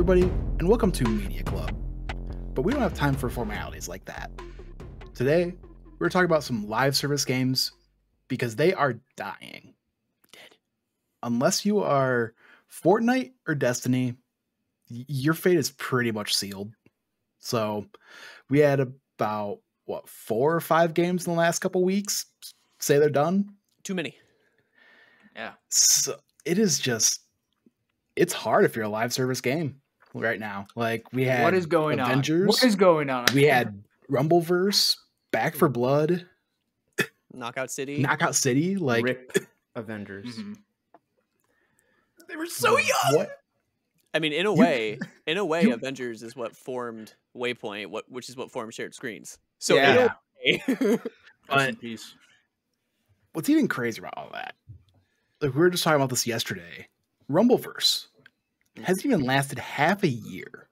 everybody, and welcome to Media Club. But we don't have time for formalities like that. Today, we're talking about some live service games because they are dying. Dead. Unless you are Fortnite or Destiny, your fate is pretty much sealed. So, we had about, 4 or 5 games in the last couple weeks say they're done? Too many. Yeah. So, it's hard if you're a live service game right now. Like, we had What is going Avengers, on? What is going on? we had Rumbleverse, Back for Blood, Knockout City. Knockout City, like Rip Avengers. Mhm. They were so young. what? I mean, in a way, Avengers is what formed Waypoint, which is what formed Shared Screens. So Yeah. in a way, Rest in peace. What's even crazier about all that? Like, we were just talking about this yesterday. Rumbleverse hasn't even lasted half a year.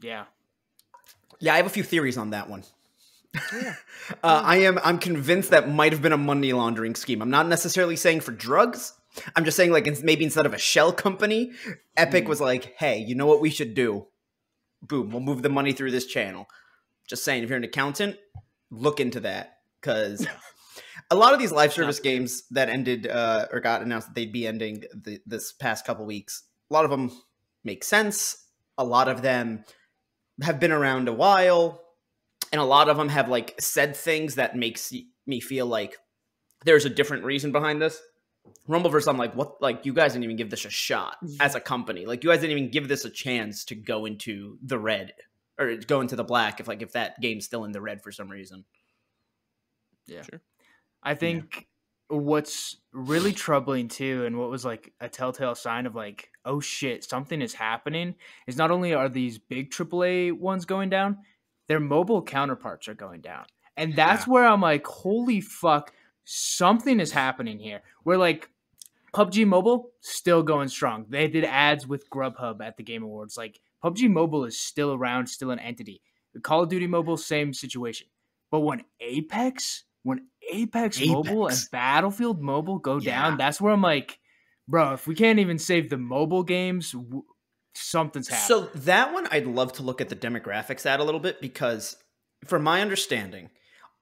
Yeah. Yeah, I have a few theories on that one. I'm convinced that might have been a money laundering scheme. I'm not necessarily saying for drugs. I'm just saying, like, maybe instead of a shell company, Epic was like, hey, you know what we should do? Boom, we'll move the money through this channel. Just saying, if you're an accountant, look into that. Because a lot of these live service games that ended or got announced that they'd be ending this past couple weeks, a lot of them make sense. A lot of them have been around a while. And a lot of them have, like, said things that makes me feel like there's a different reason behind this. Rumbleverse, I'm like, what? Like, you guys didn't even give this a shot as a company. Like, you guys didn't even give this a chance to go into the red or go into the black if that game's still in the red for some reason. Yeah. Sure. I think what's really troubling too, and what was like a telltale sign of like, oh shit, something is happening, is not only are these big AAA ones going down, their mobile counterparts are going down. And that's where I'm like, holy fuck, something is happening here. Where like PUBG Mobile still going strong. They did ads with Grubhub at the Game Awards. Like, PUBG Mobile is still around, still an entity. Call of Duty Mobile, same situation. But when Apex Mobile and Battlefield Mobile go down, that's where I'm like, bro, if we can't even save the mobile games, something's happening. So that one, I'd love to look at the demographics at a little bit, because from my understanding,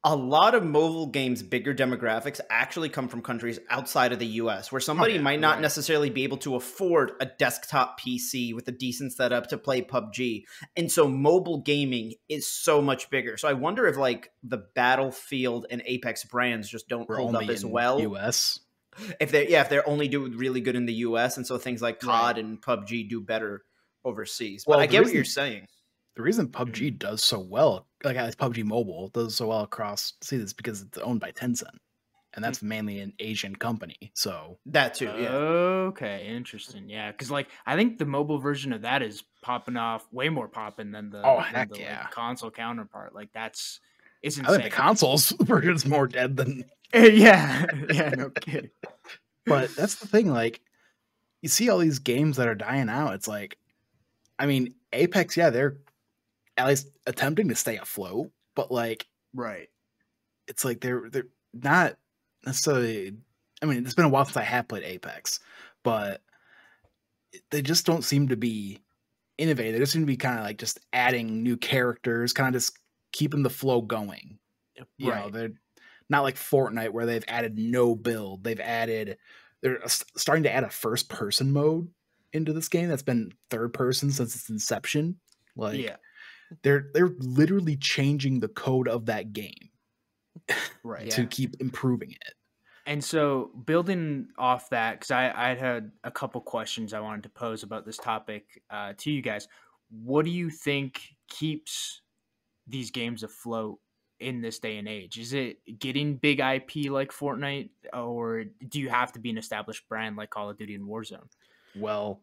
a lot of mobile games' bigger demographics actually come from countries outside of the US, where somebody might not necessarily be able to afford a desktop PC with a decent setup to play PUBG. And so mobile gaming is so much bigger. So I wonder if, like, the Battlefield and Apex brands just don't hold up as well. US. If they're only doing really good in the US, and so things like COD and PUBG do better overseas. But I get what you're saying. The reason PUBG does so well, like PUBG Mobile does so well across seas, because it's owned by Tencent, and that's mainly an Asian company. So that too, yeah. Okay, interesting. Yeah, because like I think the mobile version of that is popping off way more popping than the like, console counterpart. Like it's insane. I think the consoles version's more dead than yeah, no kidding. But that's the thing. Like, you see all these games that are dying out. It's like, I mean, Apex, they're at least attempting to stay afloat, but like, it's like they're not necessarily. I mean, it's been a while since I have played Apex, but they just don't seem to be innovative. They just seem to be kind of like just adding new characters, kind of just keeping the flow going. You know, they're not like Fortnite where they've added no build. They're starting to add a first person mode into this game that's been third person since its inception. Like, they're literally changing the code of that game to keep improving it. And so, building off that, because I had a couple questions I wanted to pose about this topic to you guys. What do you think keeps these games afloat in this day and age? Is it getting big IP like Fortnite, or do you have to be an established brand like Call of Duty and Warzone? Well,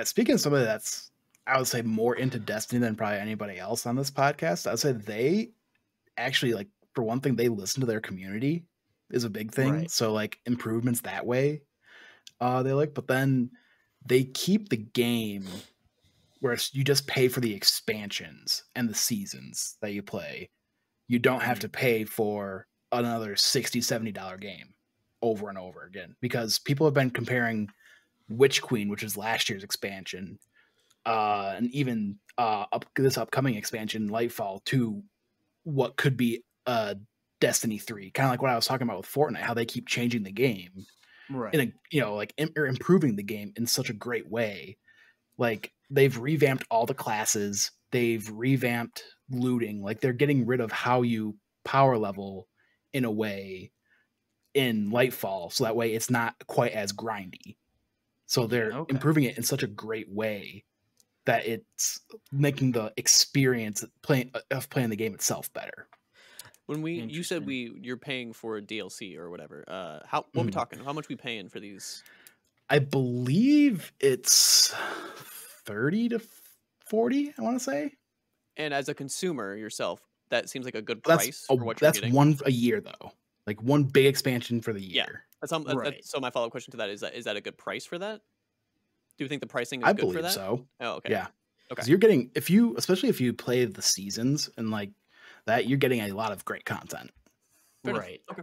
speaking of somebody that's, I would say, more into Destiny than probably anybody else on this podcast, I would say they actually, like, for one thing, they listen to their community is a big thing. So like improvements that way, they like, but then they keep the game where you just pay for the expansions and the seasons that you play. You don't have to pay for another $60, $70 game over and over again, because people have been comparing Witch Queen, which is last year's expansion, and even this upcoming expansion, Lightfall, to what could be Destiny 3. Kind of like what I was talking about with Fortnite, how they keep changing the game, Right. in a, like or improving the game in such a great way. Like they've revamped all the classes, they've revamped looting, like they're getting rid of how you power level in a way in Lightfall, so that way it's not quite as grindy. So they're improving it in such a great way that it's making the experience of playing the game itself better. When you said you're paying for DLC or whatever, what are we talking? How much we paying for these? I believe it's 30 to 40, I want to say. And as a consumer yourself, that seems like a good price for what you're getting. That's one a year though. Like one big expansion for the year. Yeah. So my follow-up question to that is that a good price for that? Do you think the pricing is good for that? I believe so. Oh, okay. Yeah. Okay. You're getting, especially if you play the seasons and like that, you're getting a lot of great content. Right. Okay.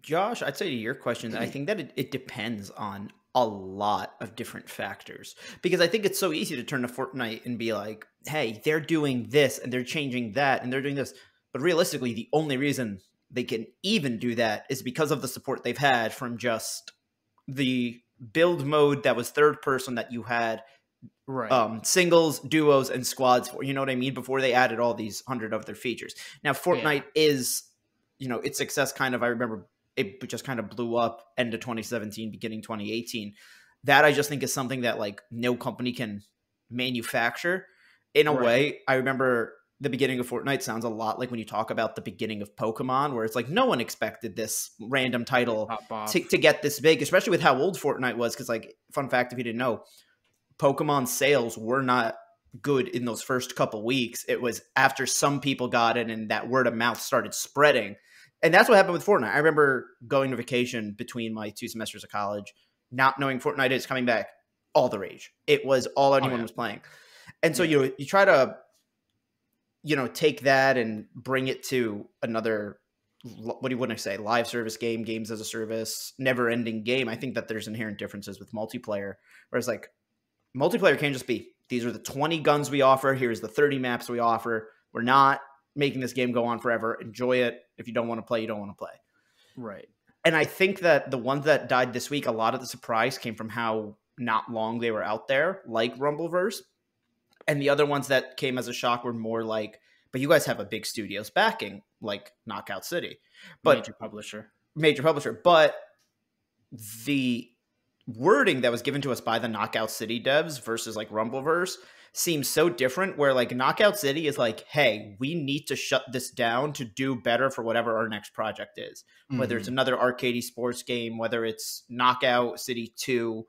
Josh, I'd say to your question, I think that it depends on a lot of different factors, because I think it's so easy to turn to Fortnite and be like, hey, they're doing this and they're changing that and they're doing this. But realistically, the only reason they can even do that is because of the support they've had from just the build mode that was third person that you had, right? Singles, duos, and squads for, you know what I mean, before they added all these 100 other features. Now, Fortnite is, its success kind of, I remember it just kind of blew up end of 2017, beginning 2018. That I just think is something that like no company can manufacture in a way. I remember the beginning of Fortnite sounds a lot like when you talk about the beginning of Pokemon, where it's like no one expected this random title to get this big, especially with how old Fortnite was. Because like, fun fact, if you didn't know, Pokemon sales were not good in those first couple weeks. It was after some people got it and that word of mouth started spreading. And that's what happened with Fortnite. I remember going to vacation between my 2 semesters of college, not knowing Fortnite is coming back, all the rage. It was all anyone was playing. And so, you try to, take that and bring it to another, what do you want to say, live service game, games as a service, never ending game. I think that there's inherent differences with multiplayer, whereas like multiplayer can't just be, these are the 20 guns we offer. Here's the 30 maps we offer. We're not making this game go on forever. Enjoy it. If you don't want to play, you don't want to play. Right. And I think that the ones that died this week, a lot of the surprise came from how not long they were out there, like Rumbleverse. And the other ones that came as a shock were more like, but you guys have a big studio's backing, like Knockout City. But Major publisher. But the wording that was given to us by the Knockout City devs versus like Rumbleverse seems so different, where like Knockout City is like, hey, we need to shut this down to do better for whatever our next project is. Whether it's another arcade sports game, whether it's Knockout City 2,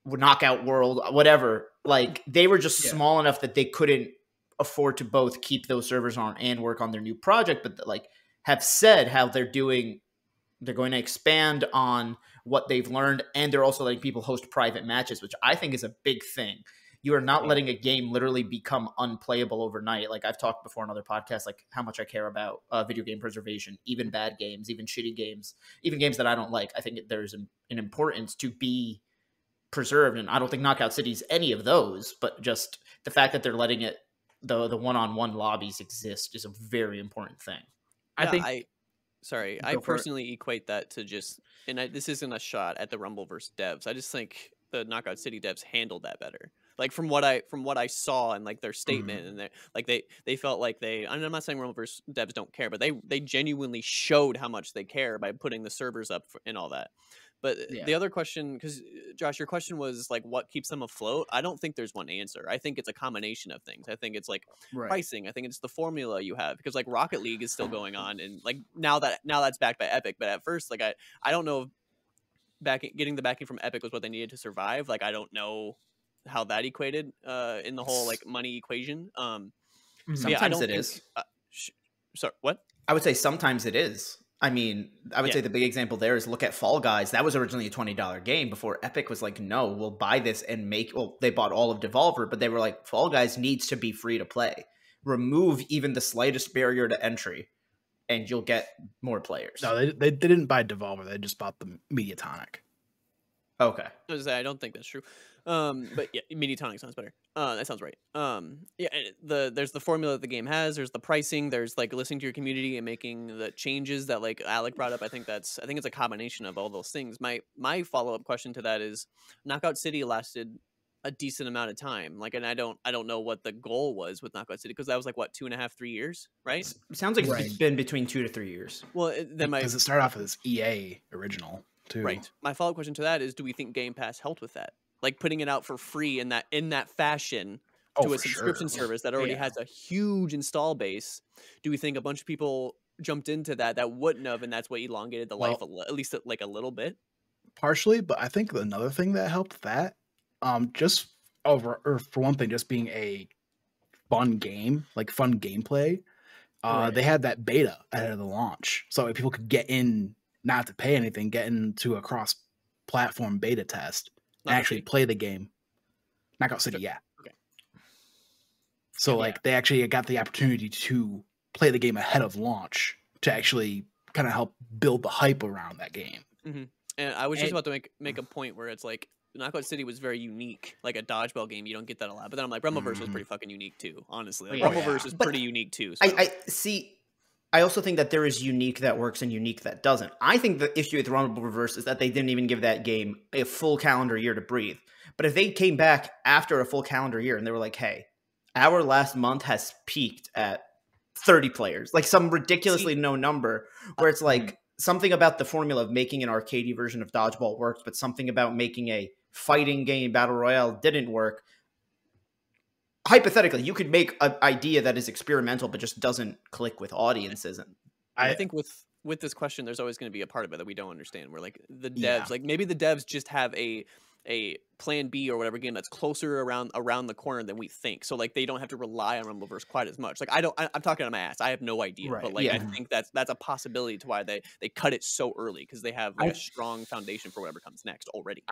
Knockout World, whatever. Like they were just small enough that they couldn't afford to both keep those servers on and work on their new project, but like have said how they're going to expand on what they've learned, and they're also letting people host private matches, which I think is a big thing. You are not letting a game literally become unplayable overnight. Like I've talked before on other podcasts, like how much I care about video game preservation, even bad games, even shitty games, even games that I don't like. I think there's an importance to be preserved, and I don't think Knockout City's any of those, but just the fact that they're letting it, the one-on-one lobbies exist, is a very important thing. I personally equate that to just, and this isn't a shot at the Rumbleverse devs. I just think the Knockout City devs handled that better. Like from what I saw and like their statement, and they felt like I'm not saying Rumbleverse devs don't care, but they genuinely showed how much they care by putting the servers up and all that. But the other question, because Josh, your question was like, what keeps them afloat? I don't think there's one answer. I think it's a combination of things. I think it's like pricing. I think it's the formula you have, because like Rocket League is still going on, and like now that's backed by Epic. But at first, like I don't know if getting the backing from Epic was what they needed to survive. Like I don't know how that equated in the whole like money equation. Sometimes it is. Sorry, what? I would say sometimes it is. I mean, I would say the big example there is look at Fall Guys. That was originally a $20 game before Epic was like, no, we'll buy this and they bought all of Devolver, but they were like, Fall Guys needs to be free to play. Remove even the slightest barrier to entry and you'll get more players. No, they didn't buy Devolver. They just bought the Mediatonic. Okay. I don't think that's true. But yeah, Mediatonic sounds better. That sounds right. Yeah, and there's the formula that the game has. There's the pricing. There's like listening to your community and making the changes that like Alec brought up. I think it's a combination of all those things. My follow up question to that is, Knockout City lasted a decent amount of time. Like, and I don't know what the goal was with Knockout City, because that was like what 2.5, 3 years, right? Sounds like it's been between 2 to 3 years. Well, then because it started off as EA original too. Right. My follow-up question to that is, do we think Game Pass helped with that? Like putting it out for free in that fashion to a subscription service that already has a huge install base. Do we think a bunch of people jumped into that wouldn't have, and that's what elongated the life at least like a little bit? Partially, but I think another thing that helped that, just over, or for one thing, just being a fun game, like fun gameplay. They had that beta ahead of the launch, so people could get in, not to pay anything, get into a cross-platform beta test and actually play the game. Knockout City, yeah. Okay. So like they actually got the opportunity to play the game ahead of launch to actually kind of help build the hype around that game. Mm-hmm. And I was just about to make a point where it's like Knockout City was very unique, like a dodgeball game. You don't get that a lot. But then I'm like, Rumbleverse was pretty fucking unique too, honestly. Like, Rumbleverse is pretty unique too. So. I see. I also think that there is unique that works and unique that doesn't. I think the issue with Rumbleverse is that they didn't even give that game a full calendar year to breathe. But if they came back after a full calendar year and they were like, hey, our last month has peaked at 30 players, like some ridiculously low number, where it's like something about the formula of making an arcadey version of dodgeball works, but something about making a fighting game battle royale didn't work. Hypothetically, you could make an idea that is experimental but just doesn't click with audiences. And I think with this question, there's always going to be a part of it that we don't understand. Where like the devs, like maybe the devs just have a plan B or whatever game that's closer around the corner than we think. So like they don't have to rely on Rumbleverse quite as much. Like I'm talking on my ass. I have no idea, but like I think that's a possibility to why they cut it so early, because they have like a strong foundation for whatever comes next already.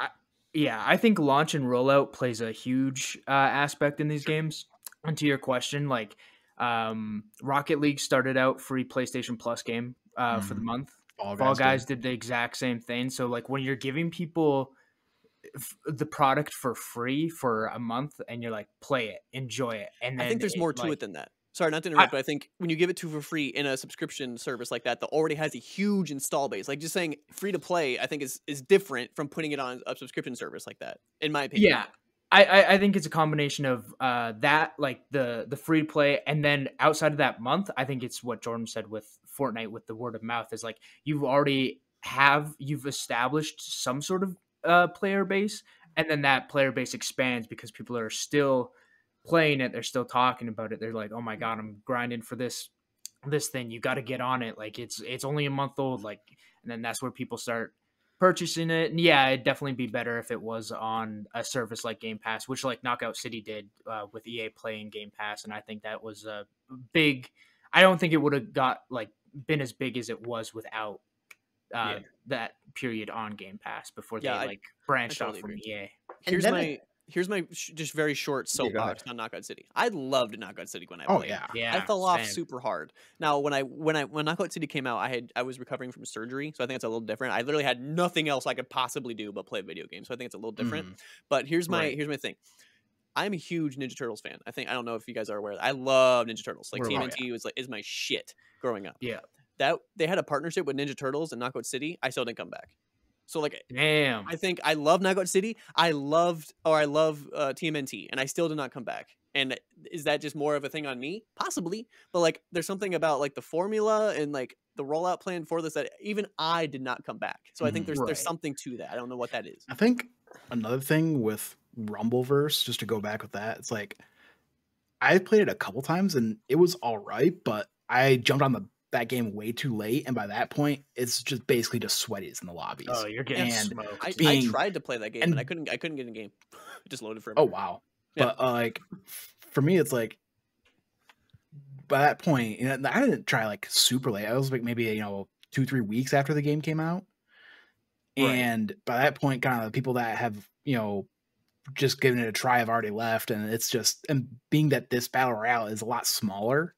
I think launch and rollout plays a huge aspect in these games. And to your question, like Rocket League started out free PlayStation Plus game for the month. Fall Guys did the exact same thing. So like when you're giving people the product for free for a month and you're like, play it, enjoy it. And then I think there's more to it than that. Sorry, not to interrupt, but I think when you give it to for free in a subscription service like that already has a huge install base, like just saying free to play, I think is different from putting it on a subscription service like that, in my opinion. Yeah, I think it's a combination of that, like the free to play, and then outside of that month, I think it's what Jordan said with Fortnite with the word of mouth is like you've established some sort of player base, and then that player base expands because people are still playing it, they're still talking about it, they're like, oh my god, I'm grinding for this thing, you got to get on it, like it's only a month old, like, and then that's where people start purchasing it. And yeah, it'd definitely be better if it was on a service like Game Pass, which like Knockout City did with EA playing Game Pass, and I think that was a big, I don't think it would have been as big as it was without that period on Game Pass before they branched off from EA. Here's my just very short soapbox on Knockout City. I loved Knockout City when I played. Yeah, I fell off super hard. Now when Knockout City came out, I was recovering from surgery, so I think it's a little different. I literally had nothing else I could possibly do but play video games, so I think it's a little different. But here's my thing. I'm a huge Ninja Turtles fan. I don't know if you guys are aware. I love Ninja Turtles. Like TMNT is my shit growing up. Yeah. That they had a partnership with Ninja Turtles and Knockout City. I still didn't come back. So like, damn, I think I love Knockout City. I love TMNT, and I still did not come back. And is that just more of a thing on me? Possibly, but like, there's something about like the formula and like the rollout plan for this that even I did not come back. So I think there's something to that. I don't know what that is. I think another thing with Rumbleverse, just to go back with that, it's like I played it a couple times and it was all right, but I jumped on that game way too late, and by that point, it's just basically just sweaties in the lobbies. Oh, you're getting smoked. I tried to play that game, and I couldn't get in game. It just loaded for me. Oh wow! Yeah. But like for me, it's like by that point, I didn't try like super late. I was like maybe 2-3 weeks after the game came out, and by that point, kind of the people that have just given it a try have already left, and it's just, and being that this battle royale is a lot smaller.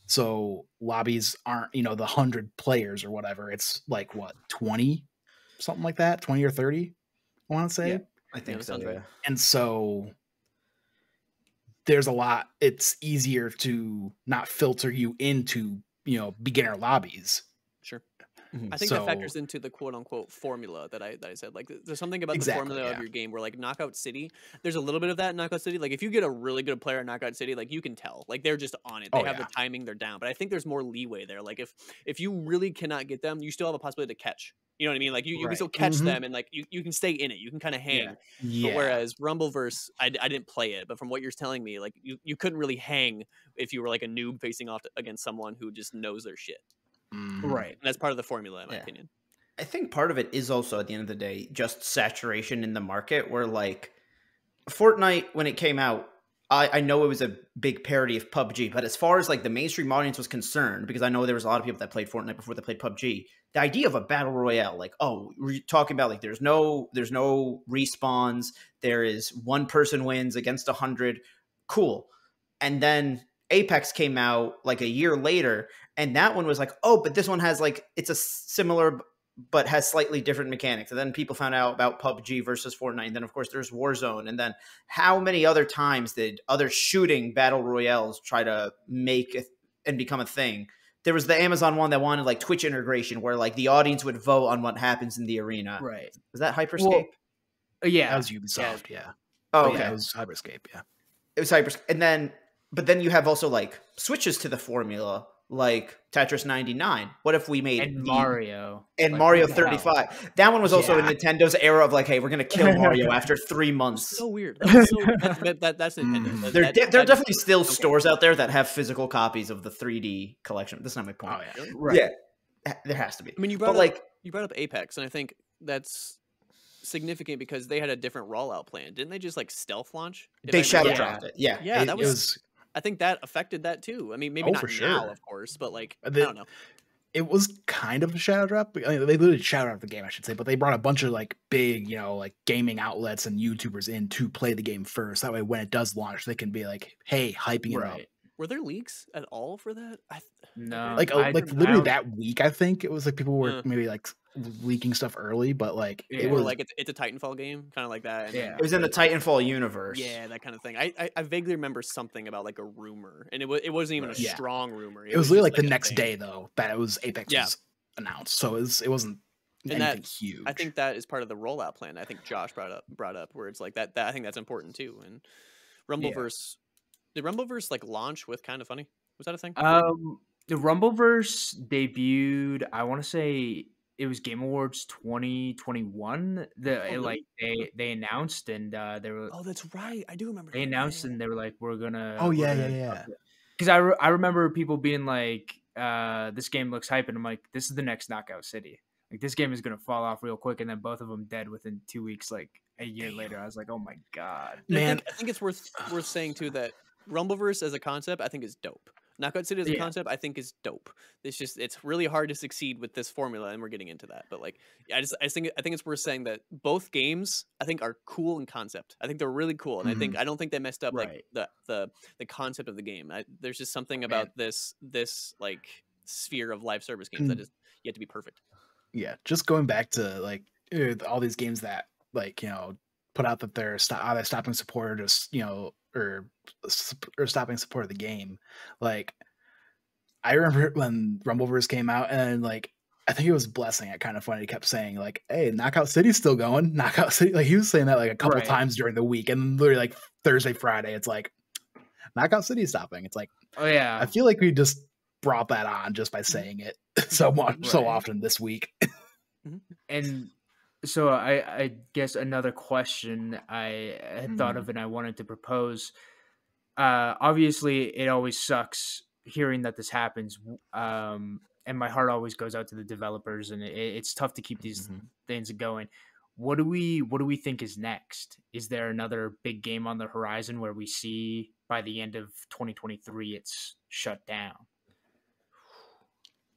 So lobbies aren't, the 100 players or whatever. It's like what, 20, something like that, 20 or 30 I want to say. Yeah, I think so. sounds right. And so there's a lot. It's easier to not filter you into, beginner lobbies. Sure. Mhm. I think that factors into the quote unquote formula that I said. Like, there's something about the formula of your game where, like, Knockout City, there's a little bit of that in Knockout City. Like, if you get a really good player in Knockout City, like, you can tell, like, they're just on it. They have the timing, they're down. But I think there's more leeway there. Like, if you really cannot get them, you still have a possibility to catch. You know what I mean? Like, you can still catch them, and like you can stay in it. You can kind of hang. Yeah. But whereas Rumbleverse, I didn't play it, but from what you're telling me, like, you couldn't really hang if you were like a noob facing off against someone who just knows their shit. Right. And that's part of the formula, in my opinion. I think part of it is also, at the end of the day, just saturation in the market, where, like, Fortnite, when it came out, I know it was a big parody of PUBG, but as far as, like, the mainstream audience was concerned, because I know there was a lot of people that played Fortnite before they played PUBG, the idea of a battle royale, like, we're talking about, like, there's no respawns, there is one person wins against 100, cool. And then Apex came out like a year later, and that one was like, but this one has, like, it's a similar but has slightly different mechanics. And then people found out about PUBG versus Fortnite. And then, of course, there's Warzone. And then how many other times did other shooting battle royales try to make and become a thing? There was the Amazon one that wanted, like, Twitch integration, where, like, the audience would vote on what happens in the arena. Right. Was that Hyperscape? Well, yeah. That was Ubisoft, yeah. Oh, okay. Yeah, it was Hyperscape, yeah. It was Hyperscape. But then you have also, like, switches to the formula, like Tetris 99. What if we made Mario and like, Mario 35? That one was also in Nintendo's era of, like, hey, we're gonna kill Mario after 3 months. So weird. That's Nintendo. There are definitely still stores out there that have physical copies of the 3D collection. That's not my point. Oh, yeah. Right. Yeah, there has to be. I mean, you brought up Apex, and I think that's significant because they had a different rollout plan. Didn't they just, like, stealth launch? They shadow dropped it. Yeah. Yeah, that was I think that affected that too. I mean, maybe not now, of course, but, like, I don't know. It was kind of a shadow drop. I mean, they literally shadow dropped the game, I should say, but they brought a bunch of, like, big, like, gaming outlets and YouTubers in to play the game first. That way, when it does launch, they can be like, hey, hyping it up. Were there leaks at all for that? No. Like literally that week, I think it was like people were maybe like leaking stuff early, but like it was like it's a Titanfall game, kind of like that. And it was in the Titanfall universe. Yeah, that kind of thing. I vaguely remember something about, like, a rumor, and it wasn't even a strong rumor. It was literally like the next day though that it was Apex was announced, so it wasn't anything huge. I think that is part of the rollout plan. I think Josh brought up where it's like that. I think that's important too. And Rumbleverse. Did Rumbleverse, like, launch with Kind of Funny? Was that a thing? The Rumbleverse debuted, I want to say it was Game Awards 2021. They announced, and they were. Oh, that's right. I do remember. They announced, and they were like, "We're gonna." Oh yeah. Because I remember people being like, "This game looks hype," and I'm like, "This is the next Knockout City. Like, this game is gonna fall off real quick." And then both of them dead within 2 weeks. Like a year later, I was like, "Oh my god, man!" I think it's worth saying too that Rumbleverse as a concept, I think, is dope. Knockout City as a concept, I think, is dope. It's really hard to succeed with this formula, and we're getting into that. But, like, I think it's worth saying that both games, I think, are cool in concept. I think they're really cool, and I don't think they messed up like the concept of the game. There's just something about this like sphere of live service games that is yet to be perfect. Yeah, just going back to, like, all these games that, like, put out that they're either stopping support or just or stopping support of the game. Like, I remember when Rumbleverse came out, and, like, I think it was Blessing at Kind of Funny kept saying, like, hey, Knockout City's still going. Knockout City, like, he was saying that like a couple times during the week, and literally like Thursday, Friday, it's like Knockout City's stopping. It's like, oh yeah, I feel like we just brought that on just by saying it so often this week. And so I guess another question I had thought of and I wanted to propose. Obviously, it always sucks hearing that this happens, and my heart always goes out to the developers, and it's tough to keep these things going. What do we think is next? Is there another big game on the horizon where we see by the end of 2023 it's shut down?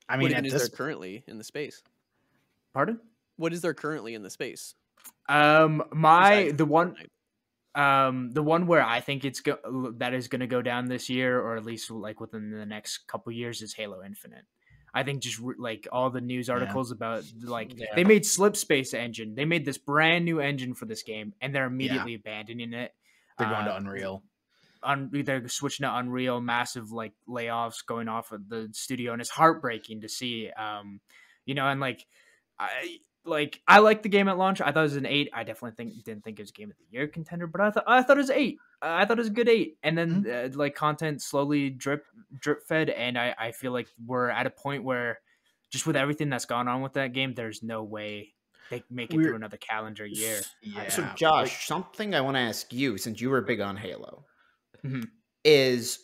I mean, what is there currently in the space? Pardon? What is there currently in the space? The one where I think that is going to go down this year, or at least like within the next couple years, is Halo Infinite. I think just like all the news articles about like they made Slipspace engine. They made this brand new engine for this game, and they're immediately abandoning it. They're going to Unreal. They're switching to Unreal. Massive like layoffs going off of the studio, and it's heartbreaking to see. And like I liked the game at launch. I thought it was an 8. I definitely didn't think it was a Game of the Year contender, but I thought it was 8. I thought it was a good 8. And then like content slowly drip fed, and I feel like we're at a point where just with everything that's gone on with that game, there's no way they make it through another calendar year. Yeah. So Josh, something I want to ask you, since you were big on Halo, is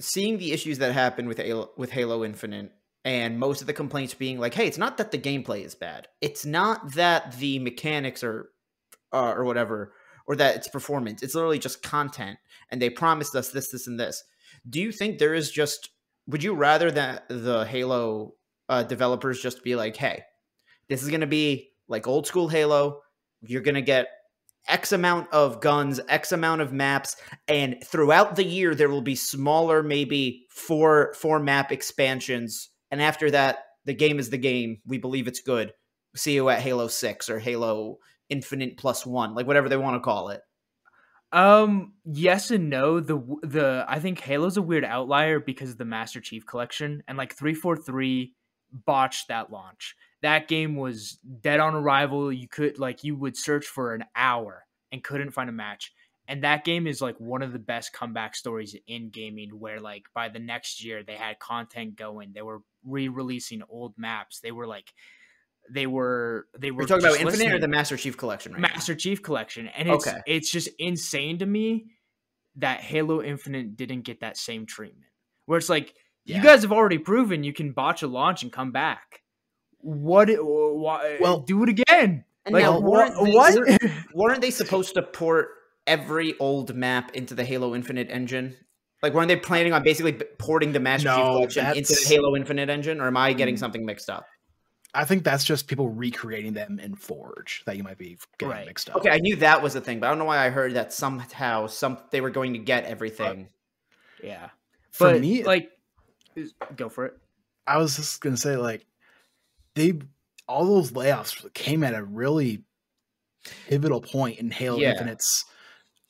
seeing the issues that happened with Halo Infinite. And most of the complaints being like, hey, it's not that the gameplay is bad. It's not that the mechanics are or whatever, or that it's performance. It's literally just content. And they promised us this, this, and this. Do you think there is just... Would you rather that the Halo developers just be like, hey, this is going to be like old school Halo. You're going to get X amount of guns, X amount of maps, and throughout the year, there will be smaller, maybe four map expansions. And after that, the game is the game. We believe it's good. See you at Halo 6 or Halo Infinite +1, like whatever they want to call it. Yes and no. I think Halo's a weird outlier because of the Master Chief Collection, and like 343 botched that launch. That game was dead on arrival. You would search for an hour and couldn't find a match. And that game is like one of the best comeback stories in gaming, where like by the next year they had content going. They were re-releasing old maps. They were You're talking about Infinite or the Master Chief Collection, right? Master Chief Collection. And it's just insane to me that Halo Infinite didn't get that same treatment. Where it's like, you guys have already proven you can botch a launch and come back. Why, do it again. Like, weren't they supposed to port every old map into the Halo Infinite engine? Like, weren't they planning on basically porting the Master Chief Collection into the Halo Infinite engine? Or am I getting something mixed up? I think that's just people recreating them in Forge that you might be getting mixed up. Okay, I knew that was a thing, but I don't know why I heard that somehow they were going to get everything. Yeah. For me, like, go for it. I was just going to say, like, all those layoffs came at a really pivotal point in Halo Infinite's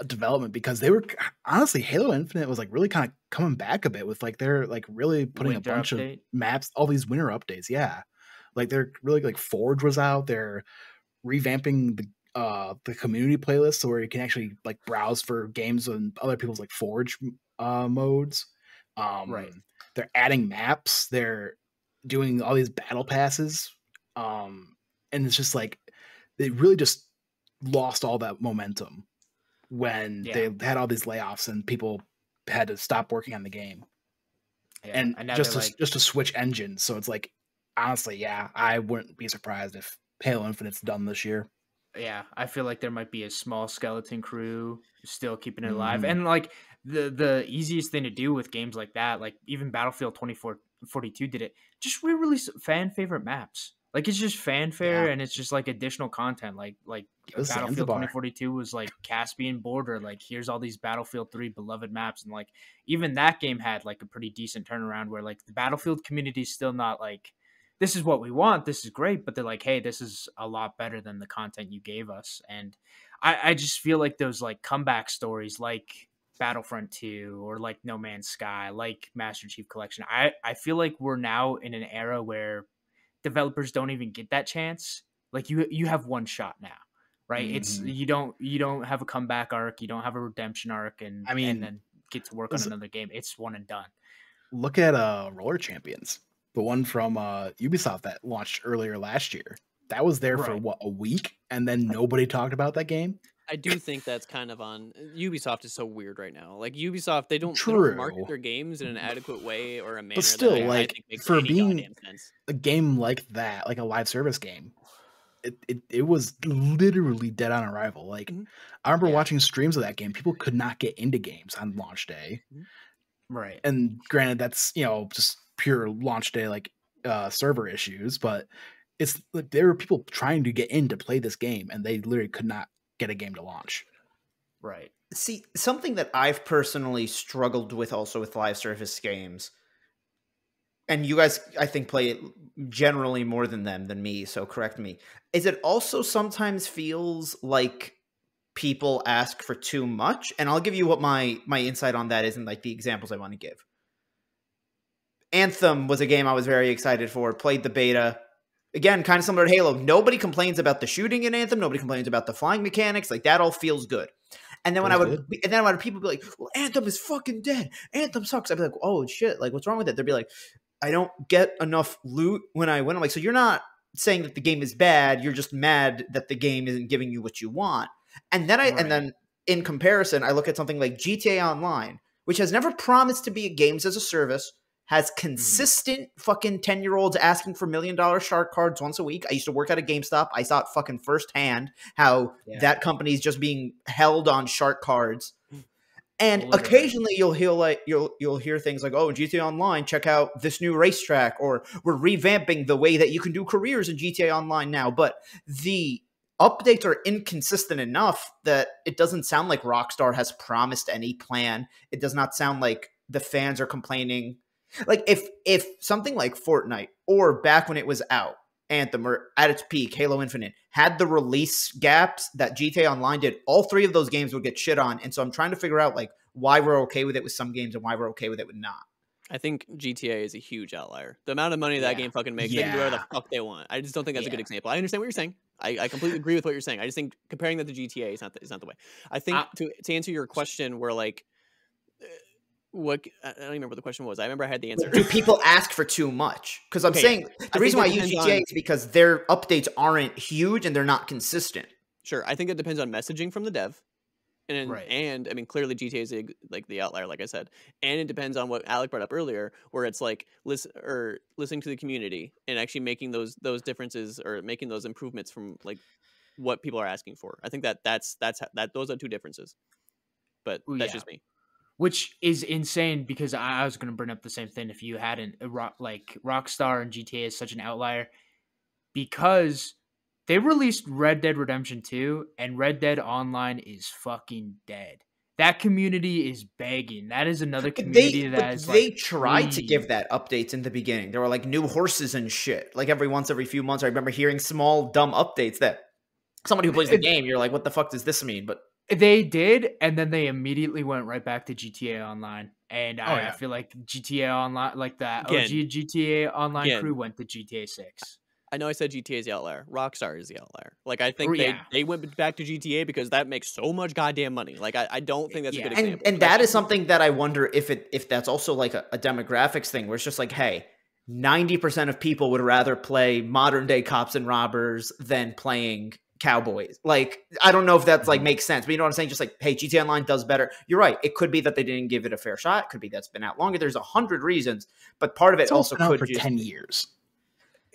development, because they were honestly, Halo Infinite was like really kind of coming back a bit with like they're like really putting a bunch of maps, all these winter updates. Yeah. Like they're really like Forge was out. They're revamping the community playlist so where you can actually like browse for games and other people's like Forge modes. They're adding maps. They're doing all these battle passes. And it's just like they really just lost all that momentum when they had all these layoffs and people had to stop working on the game. Yeah, and just to switch engines. So it's like, honestly, I wouldn't be surprised if Halo Infinite's done this year. Yeah, I feel like there might be a small skeleton crew still keeping it alive. And like the easiest thing to do with games like that, like even Battlefield 2042 did it, just re-release fan favorite maps. Like it's just fanfare and it's just like additional content. Like Battlefield 2042 was like Caspian Border. Like here's all these Battlefield 3 beloved maps, and like even that game had like a pretty decent turnaround where like the Battlefield community is still not like, this is what we want, this is great, but they're like, hey, this is a lot better than the content you gave us. And I just feel like those like comeback stories like Battlefront 2 or like No Man's Sky, like Master Chief Collection, I feel like we're now in an era where developers don't even get that chance. Like you have one shot now, right? It's you don't have a comeback arc, you don't have a redemption arc, and then get to work on another game. It's one and done. Look at Roller Champions. The one from Ubisoft that launched earlier last year. That was there for a week, and then nobody talked about that game. I do think that's kind of on Ubisoft is so weird right now. Like Ubisoft, they don't market their games in an adequate way or a manner. But still, that like I think makes for being sense. A game like that, like a live service game, it was literally dead on arrival. Like I remember watching streams of that game. People could not get into games on launch day. Right. And granted, that's just pure launch day like server issues, but it's like there were people trying to get in to play this game, and they literally could not get a game to launch. Right. See, something that I've personally struggled with also with live service games, and you guys, I think, play it generally more than me, so correct me. Is it also sometimes feels like people ask for too much? And I'll give you what my insight on that is and like the examples I want to give. Anthem was a game I was very excited for, played the beta. Again, kind of similar to Halo. Nobody complains about the shooting in Anthem. Nobody complains about the flying mechanics. Like, that all feels good. And then when people be like, well, Anthem is fucking dead. Anthem sucks. I'd be like, oh, shit. Like, what's wrong with it? They'd be like, I don't get enough loot when I win. I'm like, so you're not saying that the game is bad. You're just mad that the game isn't giving you what you want. And then and then in comparison, I look at something like GTA Online, which has never promised to be a games as a service, has consistent fucking 10-year-olds asking for $1 million shark cards once a week. I used to work at a GameStop. I saw it fucking firsthand how that company is just being held on shark cards. And occasionally you'll hear things like, oh, GTA Online, check out this new racetrack, or we're revamping the way that you can do careers in GTA Online now. But the updates are inconsistent enough that it doesn't sound like Rockstar has promised any plan. It does not sound like the fans are complaining. Like, if something like Fortnite, or back when it was out, Anthem, or at its peak, Halo Infinite, had the release gaps that GTA Online did, all three of those games would get shit on. And so I'm trying to figure out, like, why we're okay with it with some games and why we're okay with it with not. I think GTA is a huge outlier. The amount of money that game fucking makes, they can do whatever the fuck they want. I just don't think that's a good example. I understand what you're saying. I completely agree with what you're saying. I just think comparing that to GTA is not the way. I think to answer your question, where like, what I don't remember what the question was. I remember I had the answer. Do people ask for too much? Because I'm saying the reason why I use GTA is because their updates aren't huge and they're not consistent. Sure, I think it depends on messaging from the dev, and I mean, clearly GTA is like the outlier, like I said, and it depends on what Alec brought up earlier, where it's like listening to the community and actually making those differences or making those improvements from like what people are asking for. I think that's those are two differences, but that's just me. Which is insane, because I was going to bring up the same thing if you hadn't. Rockstar and GTA is such an outlier because they released Red Dead Redemption 2 and Red Dead Online is fucking dead. That community is begging. That is another community they tried to give that updates in the beginning. There were like new horses and shit. Like every few months, I remember hearing small dumb updates that somebody who plays the game, you're like, what the fuck does this mean? But they did, and then they immediately went right back to GTA Online. And I feel like GTA Online, like that OG GTA Online crew went to GTA 6. I know I said GTA is the outlier. Rockstar is the outlier. Like, I think they went back to GTA because that makes so much goddamn money. Like, I don't think that's a good example. And that is something that I wonder if that's also like a demographics thing, where it's just like, hey, 90% of people would rather play modern day cops and robbers than playing Cowboys. Like, I don't know if that's like makes sense, but you know what I'm saying? Just like, hey, GTA Online does better. You're right. It could be that they didn't give it a fair shot. It could be that's been out longer. There's 100 reasons, but part of it also could for 10 years.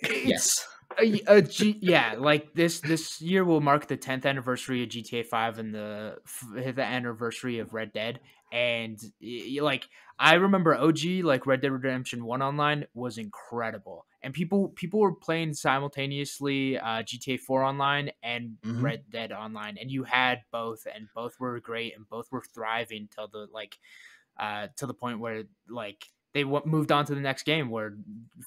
Yes. Like this year will mark the 10th anniversary of GTA 5 and the anniversary of Red Dead. And like, I remember OG, like Red Dead Redemption 1 Online was incredible. And people were playing simultaneously GTA 4 Online and Red Dead Online. And you had both, and both were great, and both were thriving till the point where like they moved on to the next game where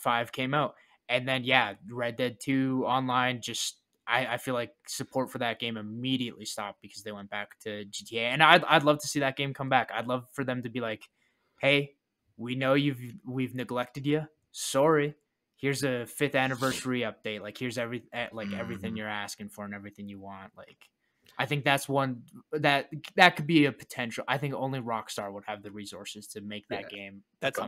5 came out. And then, Red Dead 2 Online, just I feel like support for that game immediately stopped because they went back to GTA. And I'd love to see that game come back. I'd love for them to be like, hey, we know we've neglected you. Sorry. Here's a 5th anniversary update. Like, here's everything you're asking for and everything you want. Like, I think that's one that could be a potential. I think only Rockstar would have the resources to make that game. That's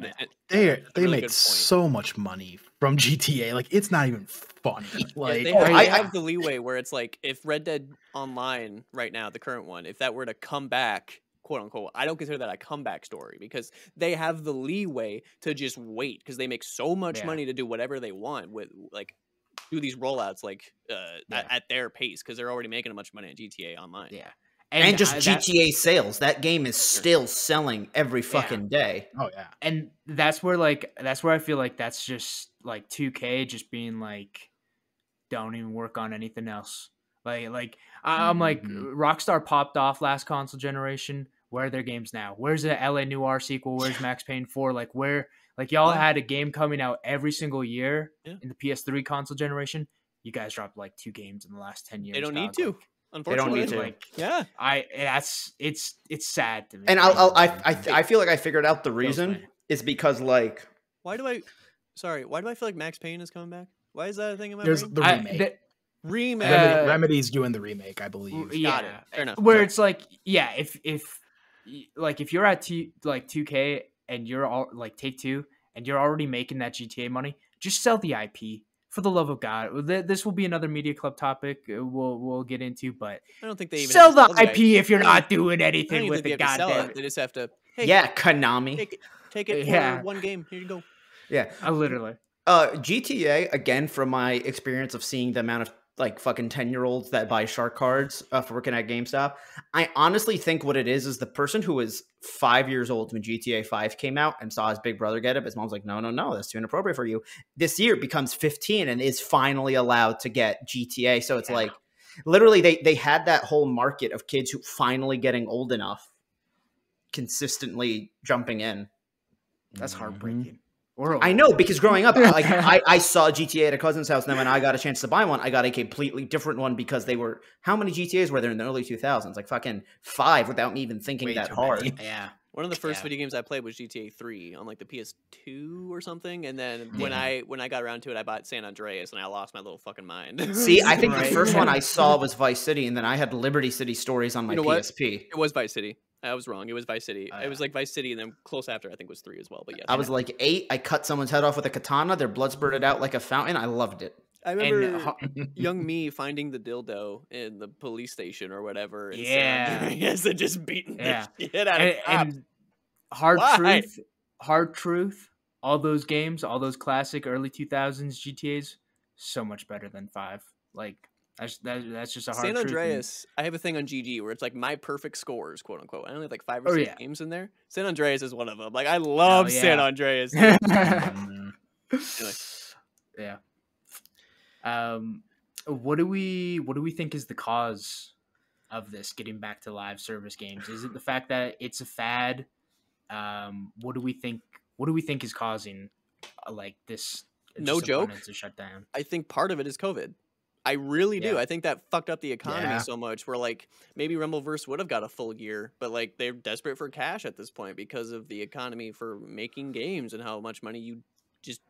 they make so much money from GTA. Like, it's not even funny. Like, they have the leeway where it's like, if Red Dead Online right now, the current one, if that were to come back, quote unquote, I don't consider that a comeback story because they have the leeway to just wait because they make so much money to do whatever they want with like do these rollouts like at their pace because they're already making much money at GTA Online. Yeah. And just GTA sales. That game is still selling every fucking day. Oh yeah. And that's where I feel like that's just like 2K just being like, don't even work on anything else. Like I'm like, Rockstar popped off last console generation. Where are their games now? Where's the LA Noire sequel? Where's Max Payne 4? Like, where Like y'all had a game coming out every single year Yeah. in the PS3 console generation. You guys dropped like 2 games in the last 10 years. They don't need to. Like, Unfortunately, they don't need to. Like, yeah, it's sad to me. And I feel like I figured out the reason is because like why do I feel like Max Payne is coming back? Why is that a thing in my There's brain? the remake. Remake. Remedy's doing the remake, I believe. Yeah, Got it. Fair enough. Where it's like, yeah, if you're at 2K and you're all like Take-Two and you're already making that GTA money, just sell the IP. For the love of God, this will be another media club topic we'll get into, but I don't think they even sell the IP if you're not doing anything with it. Goddamn, they just have to. Hey, Konami, take it for one game. Here you go. Yeah, literally. GTA again, from my experience of seeing the amount of like fucking 10-year-olds that buy shark cards for working at GameStop. I honestly think what it is the person who was 5 years old when GTA 5 came out and saw his big brother get it. His mom's like, no, that's too inappropriate for you. This year becomes 15 and is finally allowed to get GTA. So it's like literally they had that whole market of kids who finally getting old enough, consistently jumping in. That's heartbreaking. I know, because growing up, like I saw GTA at a cousin's house, and then when I got a chance to buy one, I got a completely different one because they were, how many GTAs were there in the early 2000s? Like fucking 5 without me even thinking that hard. Yeah. One of the first video games I played was GTA 3 on like the PS2 or something, and then when I got around to it, I bought San Andreas, and I lost my little fucking mind. See, I think the first one I saw was Vice City, and then I had Liberty City Stories on my PSP. It was Vice City. I was wrong. It was Vice City. It was like Vice City, and then close after I think was 3 as well. But yeah, I was like 8. I cut someone's head off with a katana. Their blood spurted out like a fountain. I loved it. I remember young me finding the dildo in the police station or whatever. And and just beating the shit out of cops. And hard truth. All those games, all those classic early 2000s GTAs, so much better than 5. Like. That's just a hard San truth. Andreas, I have a thing on GG where it's like my perfect scores, quote unquote. I only have like 5 or 6 games in there. San Andreas is one of them. Like I love San Andreas. Anyway. Yeah. What do we think is the cause of this getting back to live service games? Is it the fact that it's a fad? What do we think is causing like this? No joke. To shut down. I think part of it is COVID. I really do. I think that fucked up the economy so much where like maybe Rumbleverse would have got a full year, but like they're desperate for cash at this point because of the economy for making games and how much money you just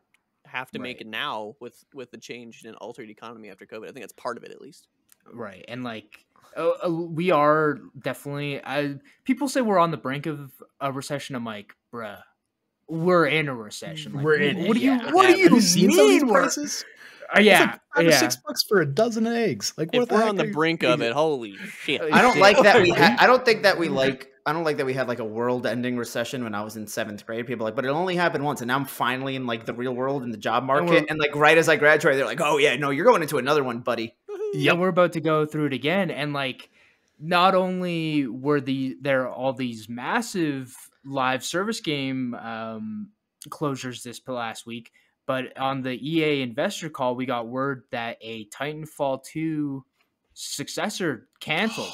have to make it now with the change in altered economy after COVID. I think that's part of it at least. Right. And like we are definitely people say we're on the brink of a recession. I'm like, bruh, we're in a recession. Like, we're in. What do you Have you seen some of these prices? Yeah, it's like $5 or $6 for a dozen eggs. Like, what if we're on the brink of it, holy shit! I don't like that we. I don't think that we like. I don't like that we had like a world-ending recession when I was in 7th grade. People are like, but it only happened once, and now I'm finally in like the real world in the job market. And like right as I graduated, they're like, oh yeah, no, you're going into another one, buddy. Yeah, we're about to go through it again, and like, not only were there all these massive live service game closures this last week. But on the EA investor call, we got word that a Titanfall 2 successor canceled.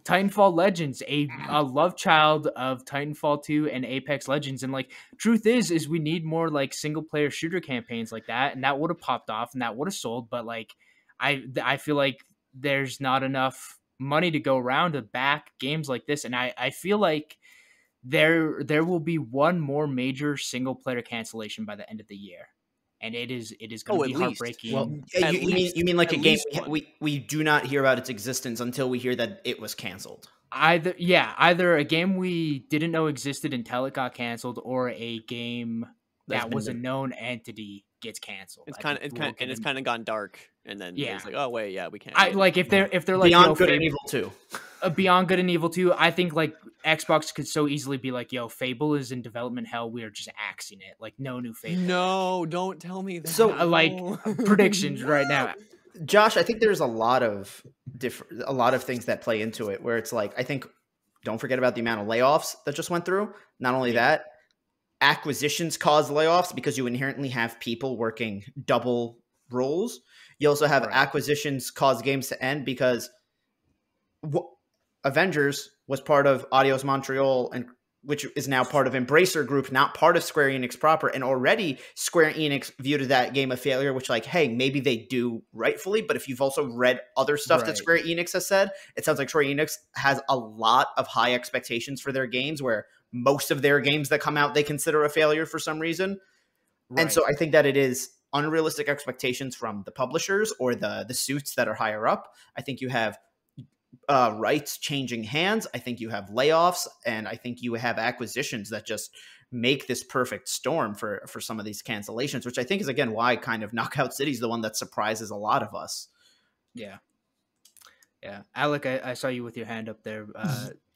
Titanfall Legends, a love child of Titanfall 2 and Apex Legends. And like, truth is we need more like single player shooter campaigns like that. And that would have popped off and that would have sold. But like, I feel like there's not enough money to go around to back games like this. And I feel like there will be one more major single player cancellation by the end of the year, and it is going to be heartbreaking. Well, you mean like a game we do not hear about its existence until we hear that it was canceled. Either a game we didn't know existed until it got canceled, or a game that was a known entity gets canceled. It's kind of gone dark, and then it's like, oh wait, we can't. If they're like Beyond Good and Evil 2. Beyond Good and Evil 2, I think like Xbox could so easily be like, yo, Fable is in development hell. We are just axing it. Like, no new Fable. No, don't tell me that. So like predictions right now. Josh, I think there's a lot of things that play into it where it's like, I think, don't forget about the amount of layoffs that just went through. Not only that, acquisitions cause layoffs because you inherently have people working double roles. You also have acquisitions cause games to end because Avengers was part of Adios Montreal and which is now part of Embracer Group, not part of Square Enix proper. And already Square Enix viewed that game a failure, which like, hey, maybe they do rightfully. But if you've also read other stuff that Square Enix has said, it sounds like Square Enix has a lot of high expectations for their games, where most of their games that come out, they consider a failure for some reason. And so I think that it is unrealistic expectations from the publishers or the suits that are higher up. I think you have rights changing hands. I think you have layoffs, and I think you have acquisitions that just make this perfect storm for some of these cancellations, which I think is, again, why kind of Knockout City is the one that surprises a lot of us. Yeah. Alec, I saw you with your hand up there.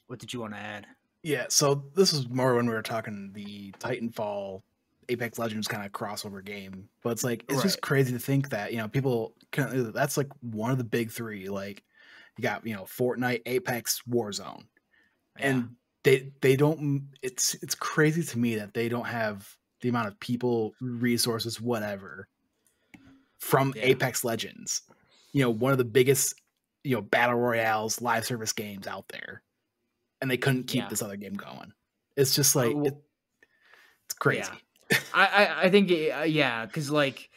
What did you want to add? Yeah, so this is more when we were talking the Titanfall Apex Legends kind of crossover game, but it's like, it's just crazy to think that, people can, that's like one of the big three. Like, you got, Fortnite, Apex, Warzone, and they don't, it's crazy to me that they don't have the amount of people, resources, whatever from Apex Legends, one of the biggest, battle royales, live service games out there, and they couldn't keep this other game going. It's just like, it's crazy. Yeah. I think, because like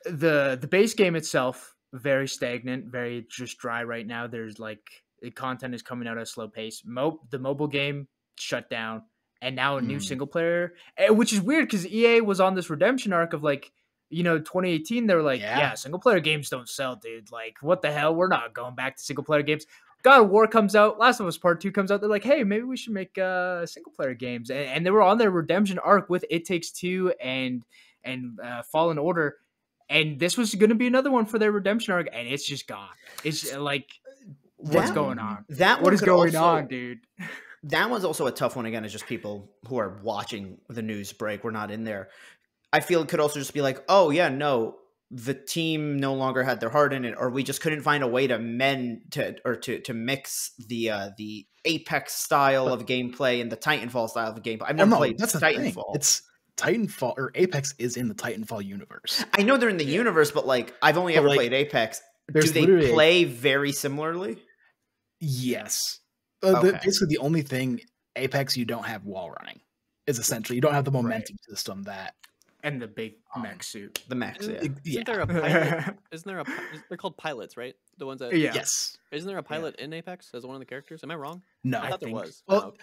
the base game itself, very stagnant, very just dry right now. There's like, the content is coming out at a slow pace. The mobile game shut down, and now a new single player, which is weird because EA was on this redemption arc of like, 2018. They were like, single player games don't sell, dude. Like, what the hell? We're not going back to single player games. God of War comes out, Last of Us Part 2 comes out. They're like, hey, maybe we should make single player games. And they were on their redemption arc with It Takes Two and Fallen Order. And this was going to be another one for their redemption arc, and it's just gone. It's like, what's going on? What is going on, dude? That one's also a tough one. Again, it's just people who are watching the news break. We're not in there. I feel it could also just be like, oh, yeah, no, the team no longer had their heart in it, or we just couldn't find a way to mix the Apex style of gameplay and the Titanfall style of gameplay. I've never played Titanfall. It's Titanfall, or Apex is in the Titanfall universe. I know they're in the universe, but like, I've only ever played Apex. Do they play very similarly? Yes. Basically, the only thing Apex you don't have wall running is essentially you don't have the momentum system that. And the big mech suit. The mechs, Isn't there a pilot? They're called pilots, right? The ones that. Yes. Isn't there a pilot in Apex as one of the characters? Am I wrong? No, I thought there was. Well,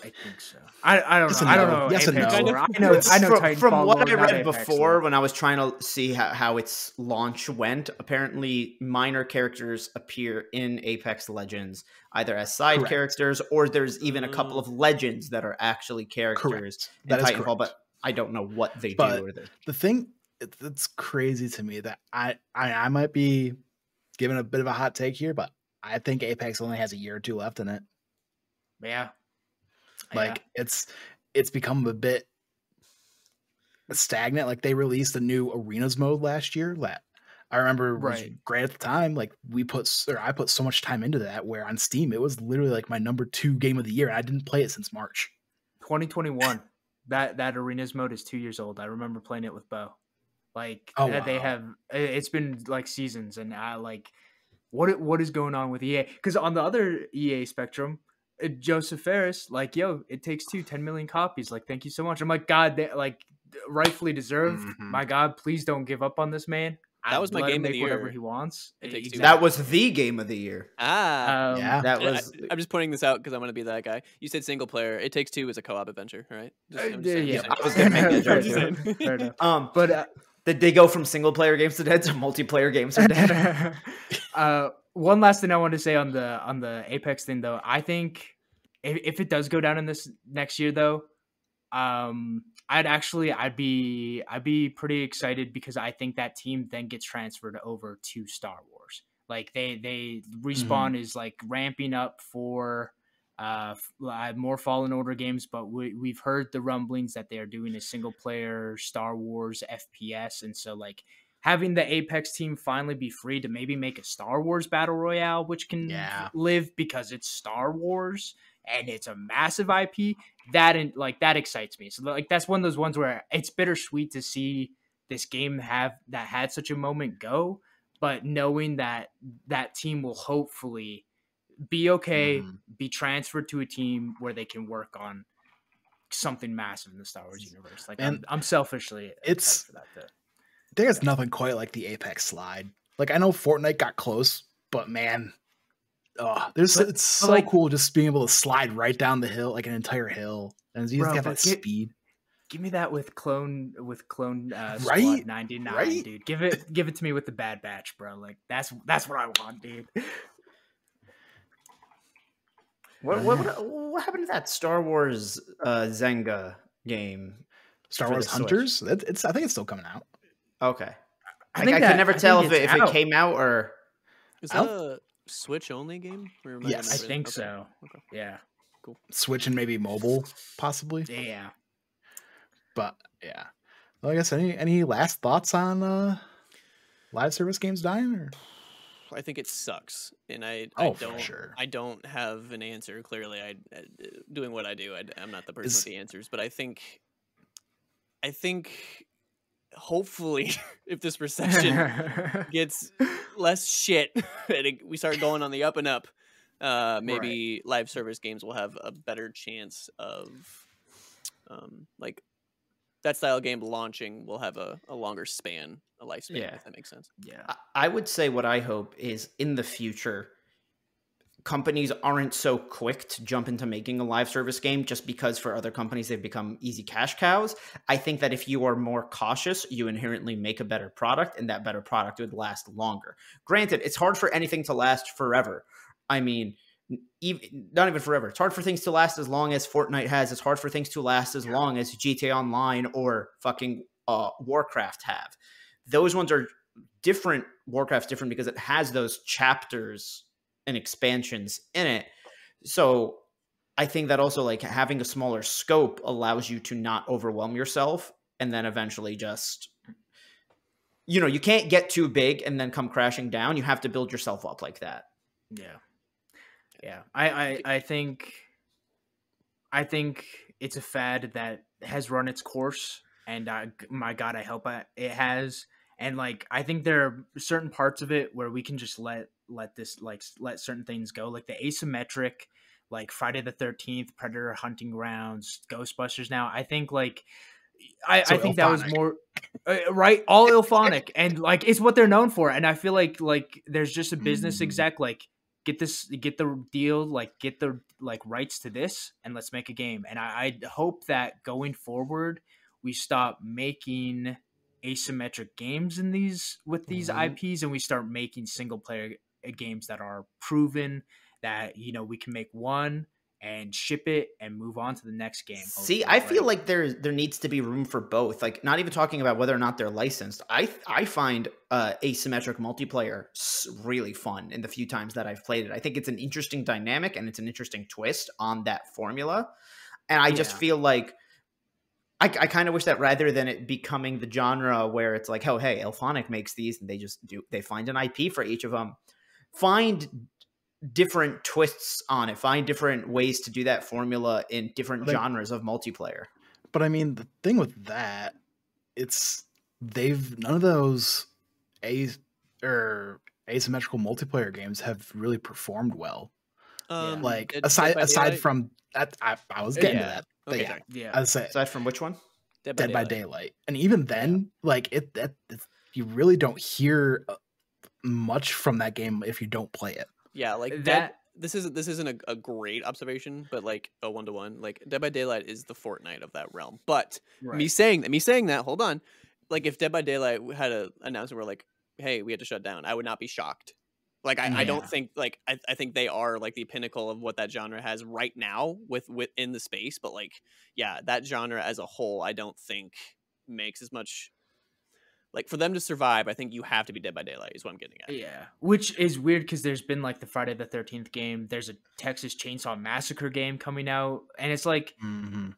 I think so. I don't know. I don't know. Yes and no. I know. From what I read before, when I was trying to see how its launch went, apparently minor characters appear in Apex Legends either as side characters, or there's even a couple of legends that are actually characters in Titanfall. But I don't know what they do. The thing that's crazy to me that I might be giving a bit of a hot take here, but I think Apex only has a year or two left in it. Yeah. Like it's become a bit stagnant. Like, they released a new arenas mode last year that I remember was great at the time. Like, I put so much time into that, where on Steam it was literally like my number 2 game of the year. I didn't play it since March 2021. That arenas mode is 2 years old. I remember playing it with Bo. Like, they have, it's been like seasons, and I like, what is going on with EA? Because on the other EA spectrum, Joseph Ferris, like, yo, It Takes Two, 10 million copies. Like, thank you so much. I'm like, God, they, like, rightfully deserved. My God, please don't give up on this man. That was my game of the year. Whatever he wants. Exactly. That was the game of the year. That was. I'm just pointing this out because I'm going to be that guy. You said single player. It Takes Two is a co-op adventure, right? I was going to make that joke. But did they go from single player games to dead to multiplayer games to dead? One last thing I wanted to say on the Apex thing, though. I think if it does go down in this next year, though, I'd be pretty excited, because I think that team then gets transferred over to Star Wars. Like, they Respawn is like ramping up for more Fallen Order games, but we've heard the rumblings that they are doing a single player Star Wars FPS, and so like having the Apex team finally be free to maybe make a Star Wars battle royale, which can live because it's Star Wars and it's a massive IP, that excites me. So like, that's one of those ones where it's bittersweet to see this game had such a moment go, but knowing that team will hopefully be okay, be transferred to a team where they can work on something massive in the Star Wars universe. Like, and I'm selfishly excited for that too. There's nothing quite like the Apex slide. Like, I know Fortnite got close, but man, it's so like, cool just being able to slide right down the hill, like an entire hill, and you just have that speed. Give me that with clone right? Squad 99, right? dude. Give it to me with the Bad Batch, bro. Like, that's what I want, dude. What happened to that Star Wars Zynga game? Star Wars Hunters? I think it's still coming out. Okay. I could never tell if it came out or... Is that a Switch only game? Yes. I think so. Okay. Yeah. Cool. Switch and maybe mobile, possibly. Yeah. But yeah. Well, I guess any last thoughts on live service games dying? Or? I think it sucks, and I don't have an answer. Clearly, doing what I do, I'm not the person with the answers. But I think hopefully, if this recession gets less shit and we start going on the up and up, maybe live service games will have a better chance of like that style game launching will have a longer span, a lifespan, if that makes sense. Yeah. I would say what I hope is in the future, companies aren't so quick to jump into making a live service game just because for other companies they've become easy cash cows. I think that if you are more cautious, you inherently make a better product, and that better product would last longer. Granted, it's hard for anything to last forever. I mean, not even forever. It's hard for things to last as long as Fortnite has. It's hard for things to last as long as GTA Online or fucking Warcraft have. Those ones are different. Warcraft's different because it has those chapters and expansions in it. So I think that also like having a smaller scope allows you to not overwhelm yourself, and then eventually just, you can't get too big and then come crashing down. You have to build yourself up like that. Yeah. Yeah, I think it's a fad that has run its course, and my God, I hope it has. And like, I think there are certain parts of it where we can just let certain things go, like the asymmetric, like Friday the 13th, Predator Hunting Grounds, Ghostbusters. Now, I think like I think that was more right, all Ilphonic, and like it's what they're known for. And I feel like there's just a business exec like. Get the deal, like get the rights to this, and let's make a game. And I hope that going forward, we stop making asymmetric games with these IPs, and we start making single player games that are proven, that we can make one and ship it and move on to the next game. See, I feel like there needs to be room for both. Like, not even talking about whether or not they're licensed. I find asymmetric multiplayer really fun in the few times that I've played it. I think it's an interesting dynamic and it's an interesting twist on that formula. And I just feel like I kind of wish that rather than it becoming the genre where it's like, oh, hey, Ilphonic makes these and they find an IP for each of them. Find different twists on it, find different ways to do that formula in different genres of multiplayer. But I mean, the thing with that, none of those asymmetrical multiplayer games have really performed well. Aside from that, I was getting to that. Okay, I'd say aside from which one? Dead by Daylight. And even then, like you really don't hear much from that game if you don't play it. Yeah, like that. This isn't a great observation, but like a 1-to-1, like Dead by Daylight is the Fortnite of that realm. But me saying that, hold on, like if Dead by Daylight had an announcement where like, hey, we had to shut down, I would not be shocked. Like I don't think like I think they are like the pinnacle of what that genre has right now within the space. But like, yeah, that genre as a whole, I don't think makes as much. Like, for them to survive, I think you have to be Dead by Daylight is what I'm getting at. Yeah, which is weird because there's been, like, the Friday the 13th game. There's a Texas Chainsaw Massacre game coming out. And it's like,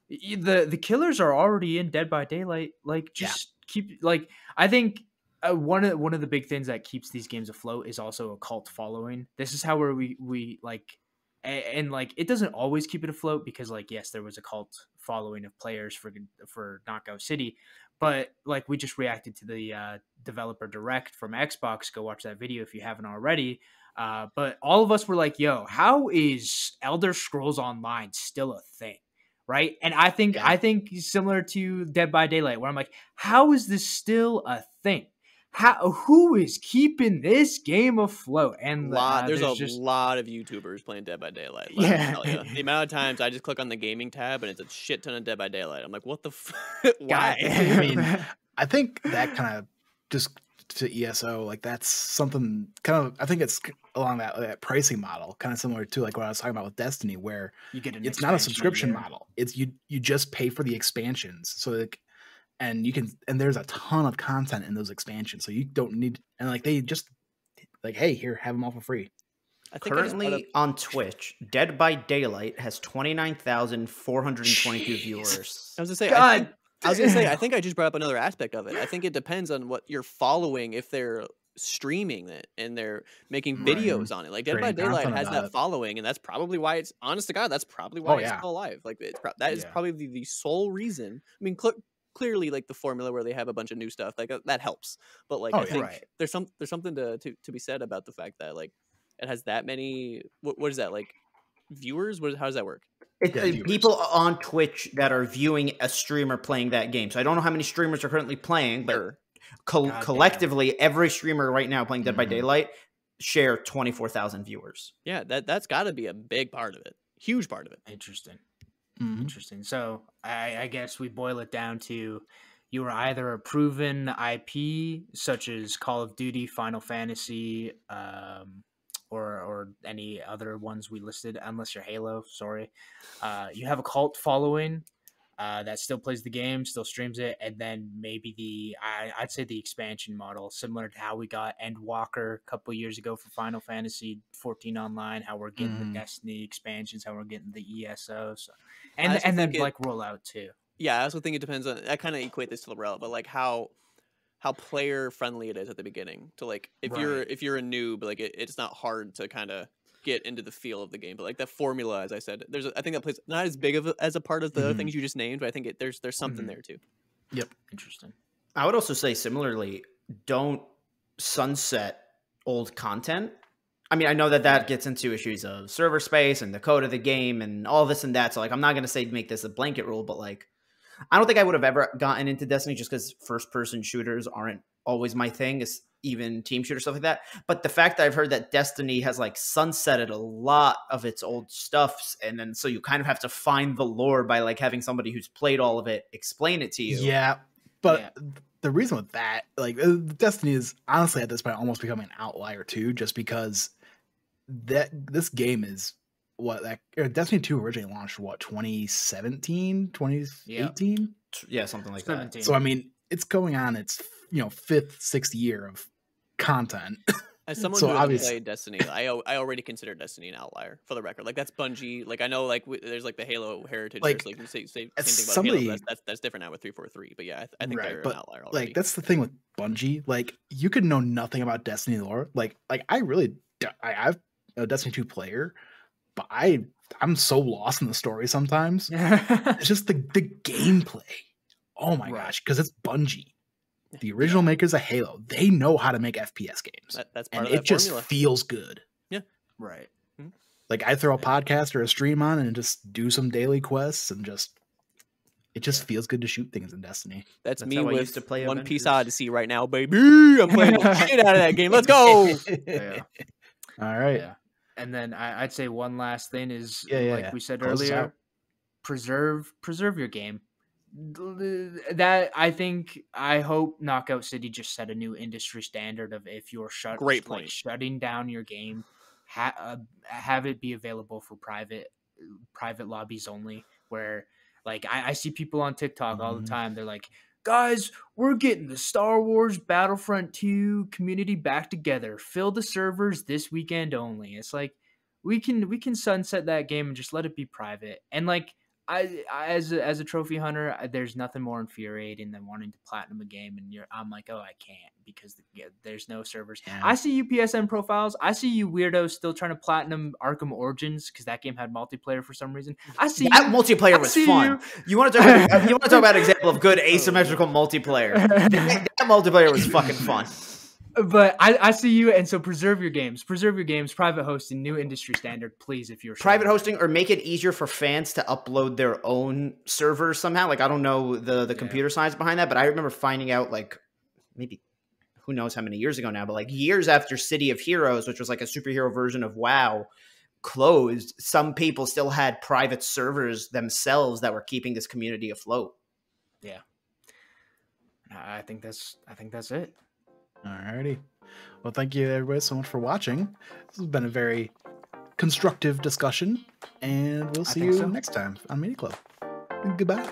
the killers are already in Dead by Daylight. Like, just keep, like, I think one of the big things that keeps these games afloat is also a cult following. This is how we like, and like, it doesn't always keep it afloat because, like, yes, there was a cult following of players for Knockout City. But like, we just reacted to the developer direct from Xbox. Go watch that video if you haven't already. But all of us were like, yo, how is Elder Scrolls Online still a thing? Right. And I think similar to Dead by Daylight, where I'm like, how is this still a thing? Who is keeping this game afloat? And there's a lot of YouTubers playing Dead by Daylight. The amount of times I just click on the gaming tab and it's a shit ton of Dead by Daylight. I'm like, what the why? I mean, I think that kind of just to ESO, like that's something kind of, I think it's along that pricing model, kind of similar to like what I was talking about with Destiny, where you get it's not a subscription model. It's you just pay for the expansions. So like, and you can, and there's a ton of content in those expansions. So you don't need, and like they just like, hey, here, have them all for free. I think currently on Twitch, Dead by Daylight has 29,422 viewers. I was gonna say, I think I just brought up another aspect of it. I think it depends on what you're following. If they're streaming it and they're making videos on it, like Dead by Daylight has that following, and that's probably why it's, honest to God, that's probably why it's still alive. Like that is probably the sole reason. I mean, clearly, like the formula where they have a bunch of new stuff, like that helps. But like, I think there's something to be said about the fact that like it has that many. What is that, like viewers? How does that work? People on Twitch that are viewing a streamer playing that game. So I don't know how many streamers are currently playing, but collectively, every streamer right now playing Dead by Daylight share 24,000 viewers. Yeah, that's got to be a big part of it, huge part of it. Interesting. So I guess we boil it down to you were either a proven IP such as Call of Duty, Final Fantasy, or any other ones we listed, unless you're Halo. Sorry, you have a cult following that still plays the game, still streams it, and then maybe I'd say the expansion model, similar to how we got Endwalker a couple years ago for Final Fantasy 14 Online, how we're getting the Destiny expansions, how we're getting the ESO, and then like rollout too. Yeah, I also think it depends on. I kind of equate this to the rollout, but like how player friendly it is at the beginning. To like if you're a noob, like it's not hard to kind of get into the feel of the game, but like that formula, as I said, I think that plays not as big of as a part of the other things you just named, but I think there's something there too. Yep, interesting. I would also say similarly, don't sunset old content. I mean, I know that gets into issues of server space and the code of the game and all this and that. So like, I'm not going to say make this a blanket rule, but like, I don't think I would have ever gotten into Destiny just because first-person shooters aren't always my thing. It's even team shooter stuff like that. But the fact that I've heard that Destiny has like sunsetted a lot of its old stuffs, and then so you kind of have to find the lore by like having somebody who's played all of it explain it to you. Yeah, but the reason with that, like Destiny is honestly at this point almost becoming an outlier too, just because this game is Destiny 2 originally launched 2017, 2018? Yeah, something like 17. That. So I mean, it's going on its 5th, 6th year of content. As someone who hasn't played Destiny, I already consider Destiny an outlier, for the record. Like that's Bungie. Like I know, like there's like the Halo heritage. Like you say same thing about Halo. That's different now with 343. But yeah, I think they're an outlier already. Like that's the thing with Bungie. Like you could know nothing about Destiny lore. Like I've a Destiny 2 player, but I'm so lost in the story sometimes. It's just the gameplay. Oh my gosh, because it's Bungie. The original makers of Halo, they know how to make FPS games. That's part of that formula. Just feels good. Yeah. Right. Like I throw a podcast or a stream on and just do some daily quests and it just feels good to shoot things in Destiny. That's me with to play One Piece Odyssey right now, baby. I'm playing the shit out of that game. Let's go. All right. Yeah. And then I'd say one last thing is we said earlier, preserve your game. That I hope Knockout City just set a new industry standard of if you're shutting down your game, have it be available for private lobbies only. Where like I see people on TikTok all the time. They're like, guys, we're getting the Star Wars Battlefront 2 community back together. Fill the servers this weekend only. It's like we can sunset that game and just let it be private. And like I as a trophy hunter, there's nothing more infuriating than wanting to platinum a game and I'm like, oh, I can't because there's no servers. Yeah. I see you PSN profiles. I see you weirdos still trying to platinum Arkham Origins because that game had multiplayer for some reason. I see that multiplayer was fun. You want to talk about an example of good asymmetrical multiplayer? That multiplayer was fucking fun. But I see you, and so preserve your games. Preserve your games. Private hosting, new industry standard, please. If you're private hosting, or make it easier for fans to upload their own servers somehow. Like I don't know the computer science behind that, but I remember finding out like maybe who knows how many years ago now, but like years after City of Heroes, which was like a superhero version of WoW, closed, some people still had private servers themselves that were keeping this community afloat. Yeah, I think that's it. Alrighty. Well, thank you everybody so much for watching. This has been a very constructive discussion, and we'll see you next time on Media Club. Goodbye.